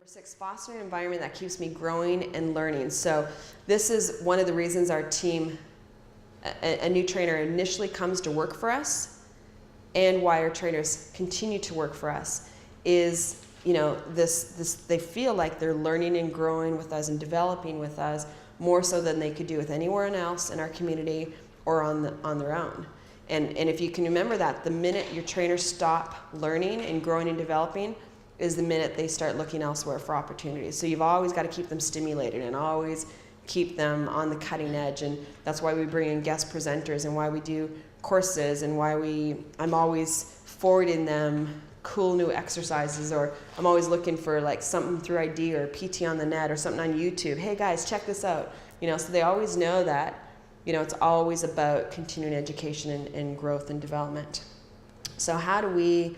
6, foster an environment that keeps me growing and learning. So this is one of the reasons our team, a new trainer initially comes to work for us, and why our trainers continue to work for us is, you know, they feel like they're learning and growing with us and developing with us more so than they could do with anyone else in our community or on their own. And if you can remember that, the minute your trainers stop learning and growing and developing is the minute they start looking elsewhere for opportunities. So you've always got to keep them stimulated and always keep them on the cutting edge. And that's why we bring in guest presenters and why we do courses and why I'm always forwarding them cool new exercises, or I'm always looking for like something through ID or PT on the net or something on YouTube. Hey guys, check this out. You know, so they always know that, you know, it's always about continuing education and growth and development. So how do we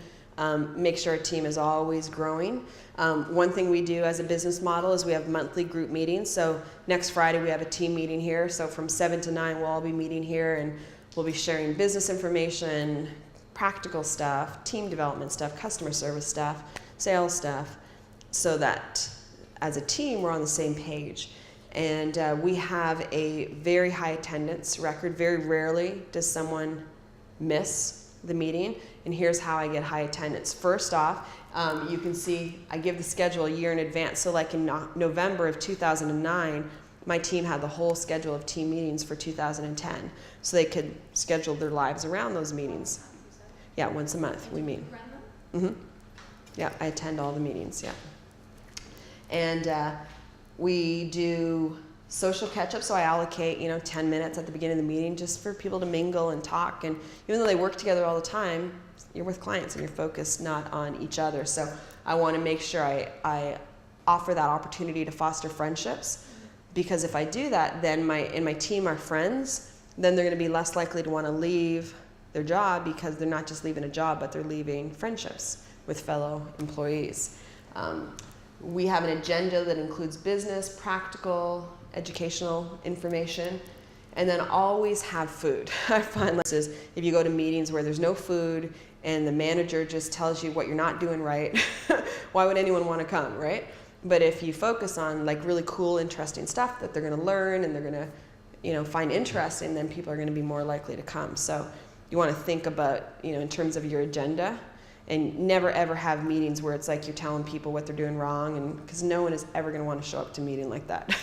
make sure our team is always growing? One thing we do as a business model is we have monthly group meetings. So next Friday we have a team meeting here. So from 7 to 9 we'll all be meeting here, and we'll be sharing business information, practical stuff, team development stuff, customer service stuff, sales stuff, so that as a team we're on the same page. And we have a very high attendance record. Very rarely does someone miss the meeting, and here's how I get high attendance. First off, you can see I give the schedule a year in advance. So like in November of 2009, my team had the whole schedule of team meetings for 2010, so they could schedule their lives around those meetings. Yeah, once a month we meet. Mm-hmm. Yeah, I attend all the meetings, yeah. And we do social catch-up, so I allocate, 10 minutes at the beginning of the meeting just for people to mingle and talk. And even though they work together all the time, you're with clients and you're focused not on each other. So I want to make sure I offer that opportunity to foster friendships, because if I do that, then my team are friends, then they're going to be less likely to want to leave their job, because they're not just leaving a job, but they're leaving friendships with fellow employees. We have an agenda that includes business, practical, educational information, and then always have food. I find this is, if you go to meetings where there's no food and the manager just tells you what you're not doing right, why would anyone want to come, right? But if you focus on like really cool, interesting stuff that they're going to learn and they're going to, find interesting, then people are going to be more likely to come. So you want to think about, in terms of your agenda, and never ever have meetings where it's like you're telling people what they're doing wrong, and because no one is ever going to want to show up to a meeting like that.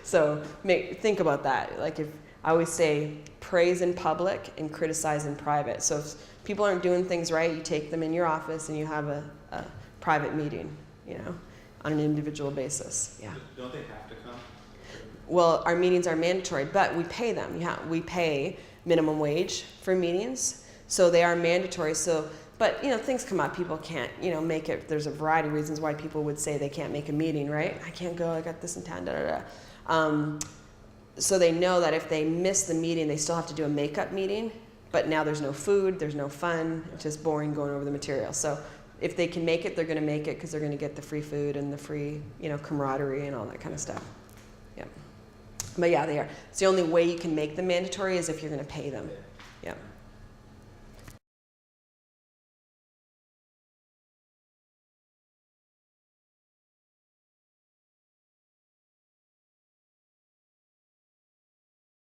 So think about that. Like, if I always say, praise in public and criticize in private. So if people aren't doing things right, you take them in your office and you have a private meeting, on an individual basis. Yeah. Don't they have to come? Well, our meetings are mandatory, but we pay them. Yeah, we pay minimum wage for meetings, so they are mandatory. So, but things come up. People can't, make it. There's a variety of reasons why people would say they can't make a meeting, right? I can't go. I got this in town. Da da da. So they know that if they miss the meeting, they still have to do a makeup meeting. But now there's no food. There's no fun. It's just boring going over the material. So if they can make it, they're going to make it, because they're going to get the free food and the free, camaraderie and all that kind of stuff. Yeah. But yeah, they are. It's the only way you can make them mandatory is if you're going to pay them. Yeah.